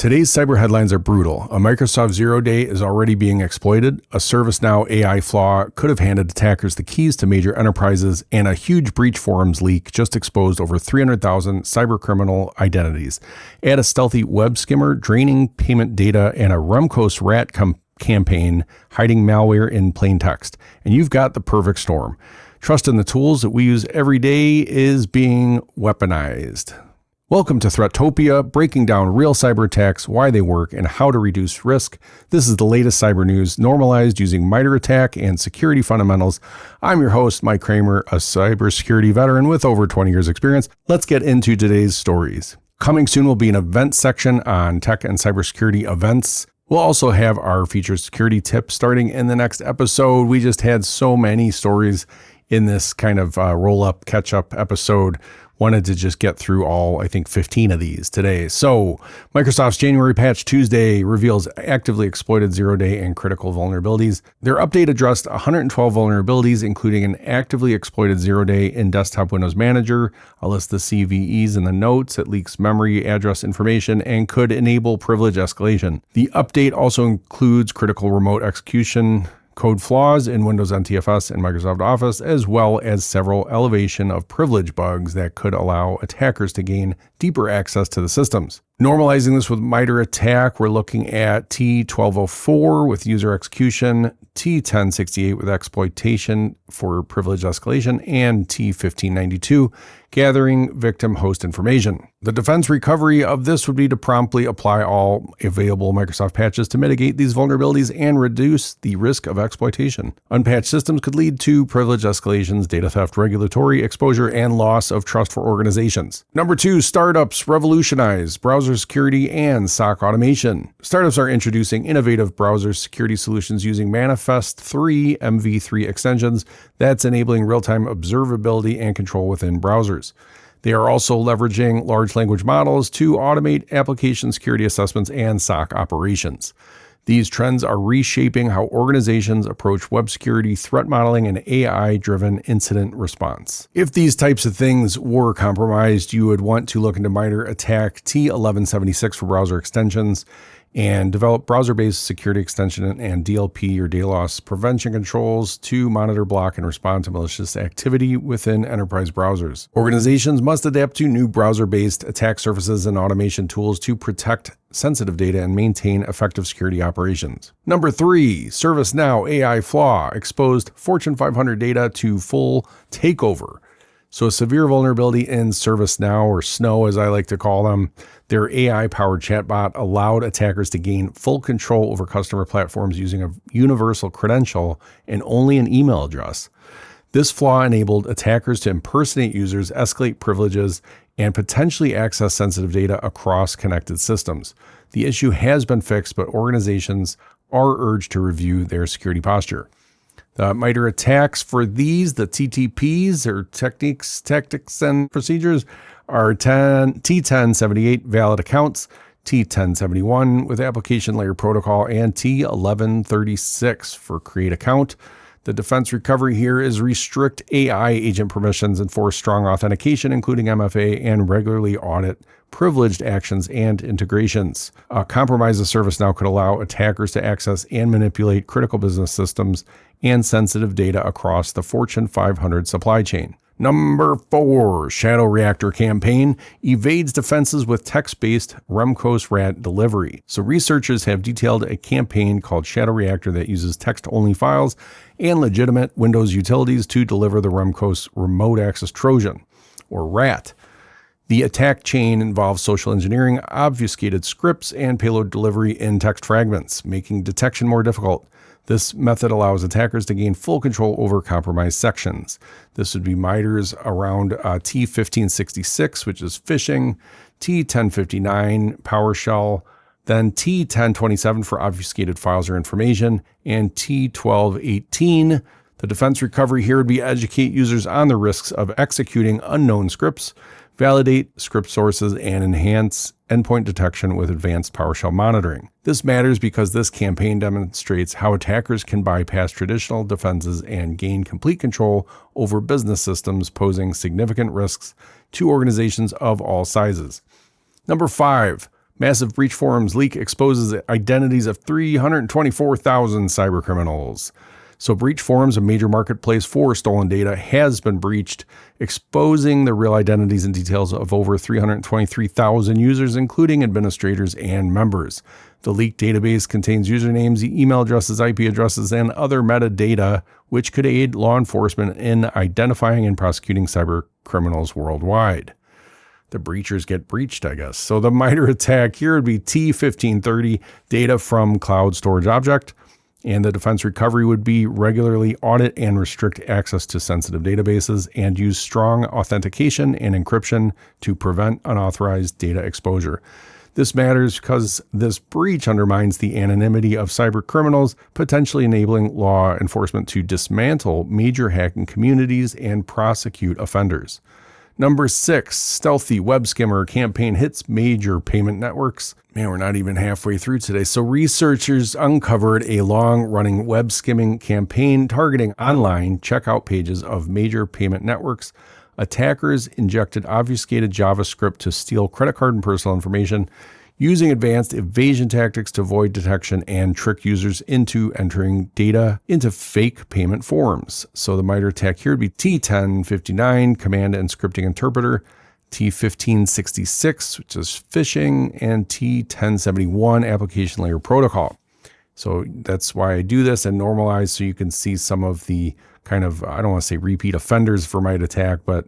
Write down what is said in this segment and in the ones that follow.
Today's cyber headlines are brutal. A Microsoft zero-day is already being exploited. A ServiceNow AI flaw could have handed attackers the keys to major enterprises, and a huge breach forums leak just exposed over 300,000 cybercriminal identities. Add a stealthy web skimmer draining payment data and a Rumco's rat campaign hiding malware in plain text, and you've got the perfect storm. Trust in the tools that we use every day is being weaponized. Welcome to Threatopia, breaking down real cyber attacks, why they work, and how to reduce risk. This is the latest cyber news, normalized using MITRE ATT&CK and security fundamentals. I'm your host, Mike Kramer, a cybersecurity veteran with over 20 years experience. Let's get into today's stories. Coming soon will be an event section on tech and cybersecurity events. We'll also have our featured security tips starting in the next episode. We just had so many stories in this kind of roll-up, catch-up episode. Wanted to just get through all, 15 of these today. So Microsoft's January patch Tuesday reveals actively exploited zero-day and critical vulnerabilities. Their update addressed 112 vulnerabilities, including an actively exploited zero-day in Desktop Windows Manager. I'll list the CVEs in the notes. It leaks memory address information and could enable privilege escalation. The update also includes critical remote execution code flaws in Windows NTFS and Microsoft Office, as well as several elevation of privilege bugs that could allow attackers to gain deeper access to the systems. Normalizing this with MITRE ATT&CK, we're looking at T1204 with user execution, T1068 with exploitation for privilege escalation, and T1592 gathering victim host information. The defense recovery of this would be to promptly apply all available Microsoft patches to mitigate these vulnerabilities and reduce the risk of exploitation. Unpatched systems could lead to privilege escalations, data theft, regulatory exposure, and loss of trust for organizations. Number 2, startups revolutionize browser security and SOC automation. Startups are introducing innovative browser security solutions using Manifest 3 MV3 extensions that's enabling real-time observability and control within browsers. They are also leveraging large language models to automate application security assessments and SOC operations. These trends are reshaping how organizations approach web security, threat modeling, and AI-driven incident response. If these types of things were compromised, you would want to look into MITRE ATT&CK T1176 for browser extensions and develop browser-based security extension and DLP or data loss prevention controls to monitor, block, and respond to malicious activity within enterprise browsers. Organizations must adapt to new browser-based attack surfaces and automation tools to protect sensitive data and maintain effective security operations. Number 3, ServiceNow AI flaw exposed Fortune 500 data to full takeover. So a severe vulnerability in ServiceNow, or SNOW as I like to call them, their AI-powered chatbot allowed attackers to gain full control over customer platforms using a universal credential and only an email address. This flaw enabled attackers to impersonate users, escalate privileges, and potentially access sensitive data across connected systems. The issue has been fixed, but organizations are urged to review their security posture. The MITRE attacks for these, the TTPs, or techniques, tactics, and procedures, are T1078 valid accounts, T1071 with application layer protocol, and T1136 for create account. The defense recovery here is restrict AI agent permissions, enforce strong authentication, including MFA, and regularly audit privileged actions and integrations. A compromise of ServiceNow could allow attackers to access and manipulate critical business systems and sensitive data across the Fortune 500 supply chain. Number 4, Shadow Reactor campaign evades defenses with text-based Rumco's rat delivery. So researchers have detailed a campaign called Shadow Reactor that uses text-only files and legitimate Windows utilities to deliver the Rumco's remote access Trojan, or RAT. The attack chain involves social engineering, obfuscated scripts, and payload delivery in text fragments, making detection more difficult. This method allows attackers to gain full control over compromised sections. This would be MITRE's around T1566, which is phishing, T1059 PowerShell, then T1027 for obfuscated files or information, and T1218. The defense recovery here would be educate users on the risks of executing unknown scripts, validate script sources, and enhance endpoint detection with advanced PowerShell monitoring. This matters because this campaign demonstrates how attackers can bypass traditional defenses and gain complete control over business systems, posing significant risks to organizations of all sizes. Number 5, Massive breach forums leak exposes identities of 324,000 cybercriminals. So breach forums, a major marketplace for stolen data, has been breached, exposing the real identities and details of over 323,000 users, including administrators and members. The leaked database contains usernames, email addresses, IP addresses, and other metadata, which could aid law enforcement in identifying and prosecuting cyber criminals worldwide. The breachers get breached, I guess. So the MITRE attack here would be T1530, data from cloud storage object. And the defense recovery would be regularly audit and restrict access to sensitive databases and use strong authentication and encryption to prevent unauthorized data exposure. This matters because this breach undermines the anonymity of cyber criminals, potentially enabling law enforcement to dismantle major hacking communities and prosecute offenders. Number 6, stealthy web skimmer campaign hits major payment networks. Man, we're not even halfway through today. So researchers uncovered a long-running web skimming campaign targeting online checkout pages of major payment networks. Attackers injected obfuscated JavaScript to steal credit card and personal information, using advanced evasion tactics to avoid detection and trick users into entering data into fake payment forms. So the MITRE attack here would be T1059, Command and Scripting Interpreter, T1566, which is phishing, and T1071, Application Layer Protocol. So that's why I do this and normalize so you can see some of the kind of, I don't want to say repeat offenders for MITRE attack, but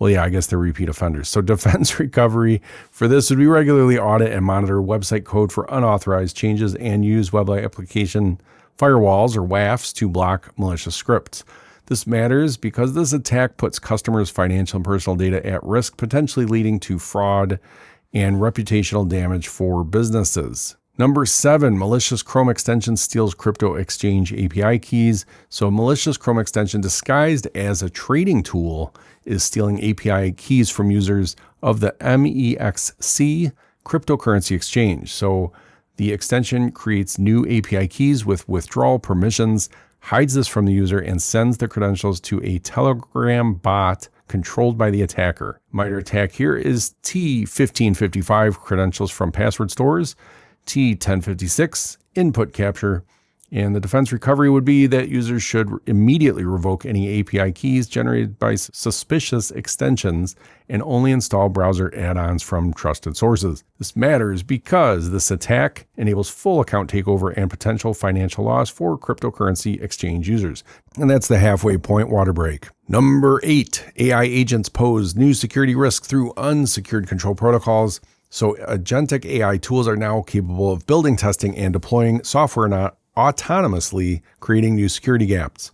well, yeah, I guess they're repeat offenders. So defense recovery for this would be regularly audit and monitor website code for unauthorized changes and use web application firewalls or WAFs to block malicious scripts. This matters because this attack puts customers' financial and personal data at risk, potentially leading to fraud and reputational damage for businesses. Number 7, malicious Chrome extension steals crypto exchange API keys. So malicious Chrome extension disguised as a trading tool is stealing API keys from users of the MEXC cryptocurrency exchange. So the extension creates new API keys with withdrawal permissions, hides this from the user, and sends the credentials to a Telegram bot controlled by the attacker. MITRE attack here is T1555, credentials from password stores, T1056, input capture, and the defense recovery would be that users should immediately revoke any API keys generated by suspicious extensions and only install browser add-ons from trusted sources. This matters because this attack enables full account takeover and potential financial loss for cryptocurrency exchange users. And that's the halfway point water break. Number 8, AI agents pose new security risk through unsecured control protocols. So Agentic AI tools are now capable of building, testing, and deploying software not autonomously, creating new security gaps.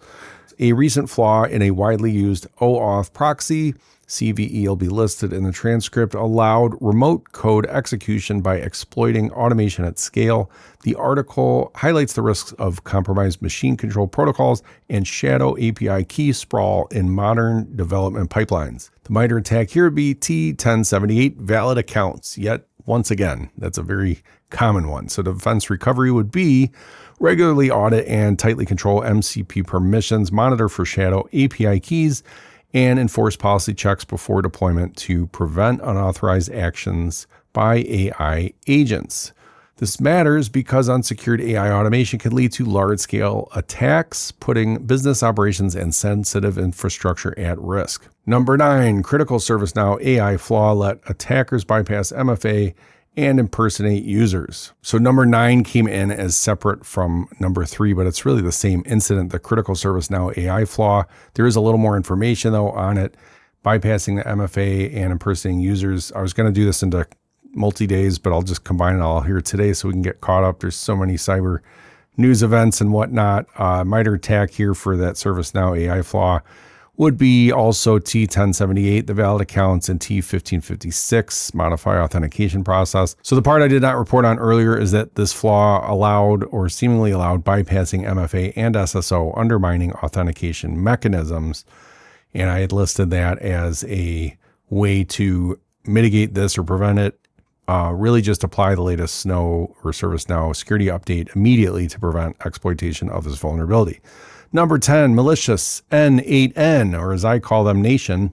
A recent flaw in a widely used OAuth proxy, CVE will be listed in the transcript, allowed remote code execution by exploiting automation at scale. The article highlights the risks of compromised machine control protocols and shadow API key sprawl in modern development pipelines. The MITRE attack here would be T1078, valid accounts. Yet, once again, that's a very common one. So defense recovery would be regularly audit and tightly control MCP permissions, monitor for shadow API keys, and enforce policy checks before deployment to prevent unauthorized actions by AI agents. This matters because unsecured AI automation can lead to large-scale attacks, putting business operations and sensitive infrastructure at risk. Number 9, critical ServiceNow AI flaw let attackers bypass MFA and impersonate users. So number 9 came in as separate from number 3, but it's really the same incident, the critical ServiceNow AI flaw. There is a little more information though on it, bypassing the MFA and impersonating users. I was going to do this into multi-days, but I'll just combine it all here today so we can get caught up. There's so many cyber news events and whatnot. MITRE attack here for that ServiceNow AI flaw would be also T1078, the valid accounts, and T1556, modify authentication process. So the part I did not report on earlier is that this flaw allowed or seemingly allowed bypassing MFA and SSO, undermining authentication mechanisms. And I had listed that as a way to mitigate this or prevent it. Really just apply the latest Snow or ServiceNow security update immediately to prevent exploitation of this vulnerability. Number 10, malicious N8N, or as I call them, Nation,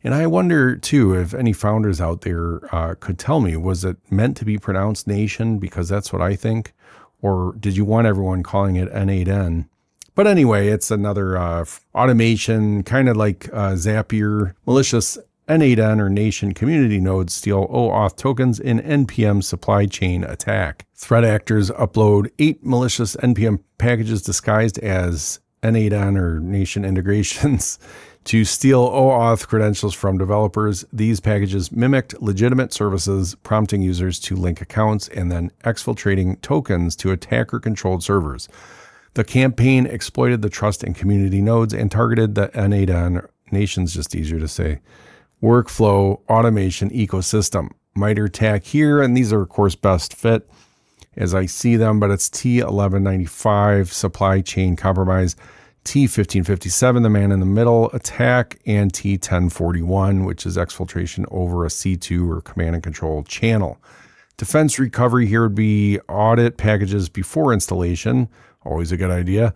And I wonder, too, if any founders out there could tell me, was it meant to be pronounced nation? Because that's what I think. Or did you want everyone calling it N8N? But anyway, it's another automation, kind of like Zapier. Malicious N8N or nation community nodes steal OAuth tokens in NPM supply chain attack. Threat actors upload 8 malicious NPM packages disguised as N8N or nation integrations to steal OAuth credentials from developers. These packages mimicked legitimate services, prompting users to link accounts and then exfiltrating tokens to attacker-controlled servers. The campaign exploited the trust in community nodes and targeted the N8N, nation's just easier to say, workflow automation ecosystem. MITRE ATT&CK here, and these are, of course, best fit as I see them, but it's T1195, supply chain compromise, T1557, the man in the middle attack, and T1041, which is exfiltration over a C2 or command and control channel. Defense recovery here would be audit packages before installation, always a good idea.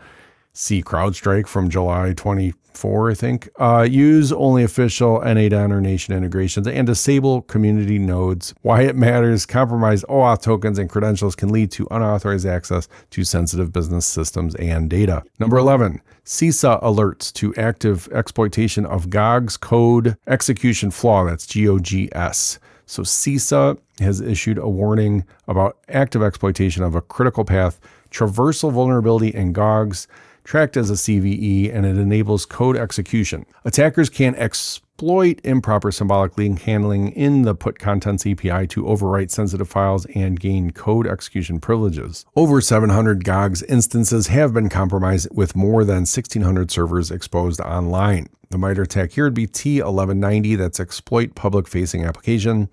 See CrowdStrike from July 24, I think. Use only official N8N or nation integrations and disable community nodes. Why it matters: compromised OAuth tokens and credentials can lead to unauthorized access to sensitive business systems and data. Number 11, CISA alerts to active exploitation of GOG's code execution flaw. That's GOGS. So CISA has issued a warning about active exploitation of a critical path traversal vulnerability in GOG's, tracked as a CVE, and it enables code execution. Attackers can exploit improper symbolic link handling in the put contents API to overwrite sensitive files and gain code execution privileges. Over 700 GOG's instances have been compromised, with more than 1,600 servers exposed online. The MITRE ATT&CK here would be T1190, that's exploit public-facing application.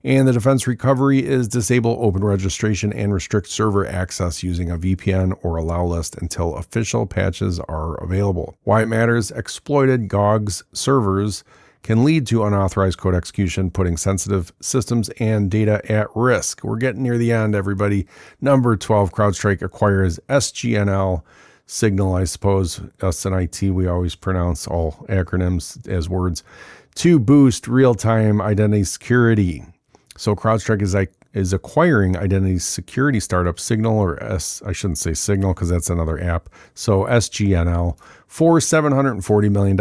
And the defense recovery is disable open registration and restrict server access using a VPN or allow list until official patches are available. Why it matters: exploited GOG's servers can lead to unauthorized code execution, putting sensitive systems and data at risk. We're getting near the end, everybody. Number 12, CrowdStrike acquires SGNL. Signal, I suppose, us in IT, we always pronounce all acronyms as words, to boost real-time identity security. So CrowdStrike is acquiring identity security startup Signal, or I shouldn't say Signal because that's another app. So SGNL for $740 million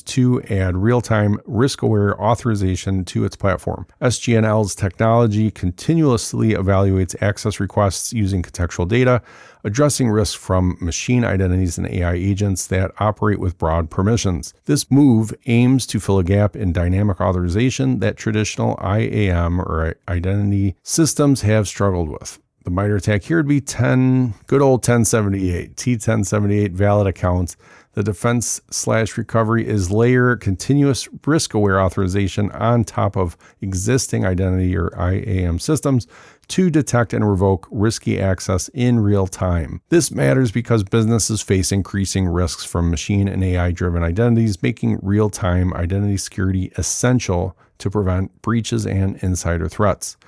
to add real-time risk-aware authorization to its platform. SGNL's technology continuously evaluates access requests using contextual data, addressing risks from machine identities and AI agents that operate with broad permissions. This move aims to fill a gap in dynamic authorization that traditional IAM or identity systems have struggled with. The MITRE ATT&CK here would be good old 1078, T1078 valid accounts. The defense/recovery is layer continuous risk-aware authorization on top of existing identity or IAM systems to detect and revoke risky access in real time. This matters because businesses face increasing risks from machine and AI-driven identities, making real-time identity security essential to prevent breaches and insider threats.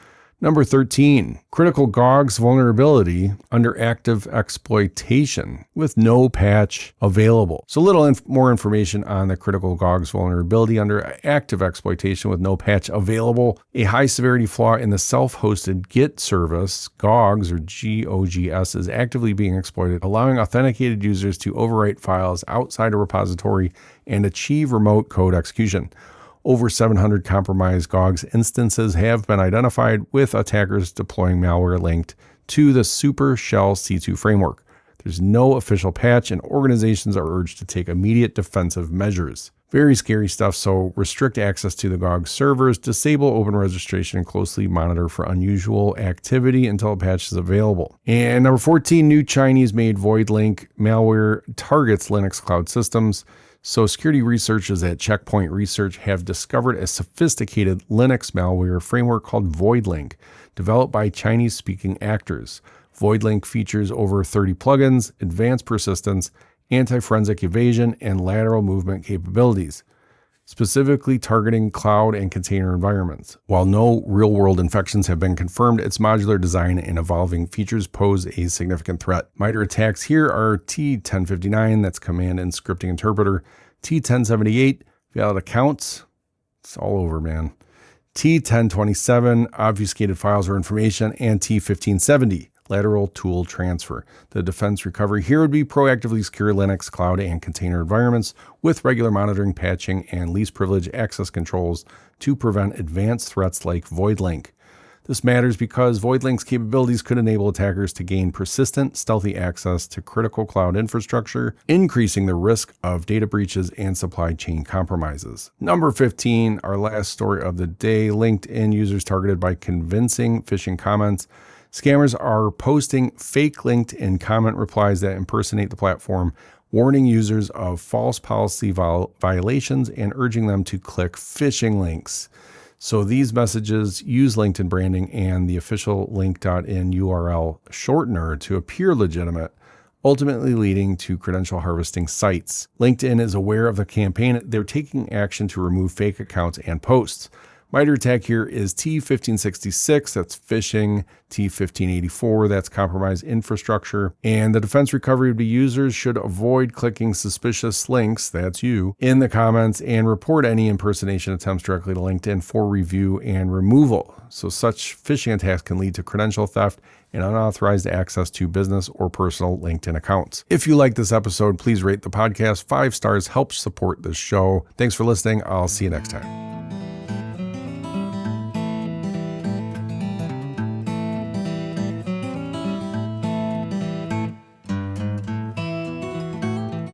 Number 13, critical GOG's vulnerability under active exploitation with no patch available. So little more information on the critical GOG's vulnerability under active exploitation with no patch available. A high severity flaw in the self-hosted Git service, GOGS or GOGS, is actively being exploited, allowing authenticated users to overwrite files outside a repository and achieve remote code execution. Over 700 compromised GOG's instances have been identified, with attackers deploying malware linked to the Supershell C2 framework. There's no official patch, and organizations are urged to take immediate defensive measures. Very scary stuff, so restrict access to the GOG servers, disable open registration, and closely monitor for unusual activity until a patch is available. And number 14, new Chinese-made Void Link malware targets Linux cloud systems. So security researchers at Checkpoint Research have discovered a sophisticated Linux malware framework called VoidLink, developed by Chinese-speaking actors. VoidLink features over 30 plugins, advanced persistence, anti-forensic evasion, and lateral movement capabilities, specifically targeting cloud and container environments. While no real-world infections have been confirmed, its modular design and evolving features pose a significant threat. MITRE attacks here are T1059, that's Command and Scripting Interpreter, T1078, valid accounts, It's all over, man. T1027, obfuscated files or information, and T1570, lateral tool transfer. The defense recovery here would be proactively secure Linux, cloud, and container environments with regular monitoring, patching, and least privilege access controls to prevent advanced threats like void link. This matters because void link's capabilities could enable attackers to gain persistent, stealthy access to critical cloud infrastructure, increasing the risk of data breaches and supply chain compromises. Number 15, our last story of the day, LinkedIn users targeted by convincing phishing comments. Scammers are posting fake LinkedIn comment replies that impersonate the platform, warning users of false policy violations and urging them to click phishing links. So these messages use LinkedIn branding and the official link.in URL shortener to appear legitimate, ultimately leading to credential harvesting sites. LinkedIn is aware of the campaign. They're taking action to remove fake accounts and posts. MITRE ATT&CK here is T1566, that's phishing, T1584, that's compromised infrastructure, and the defense recovery would be users should avoid clicking suspicious links, that's you, in the comments and report any impersonation attempts directly to LinkedIn for review and removal. So such phishing attacks can lead to credential theft and unauthorized access to business or personal LinkedIn accounts. If you like this episode, please rate the podcast. 5 stars helps support this show. Thanks for listening. I'll see you next time.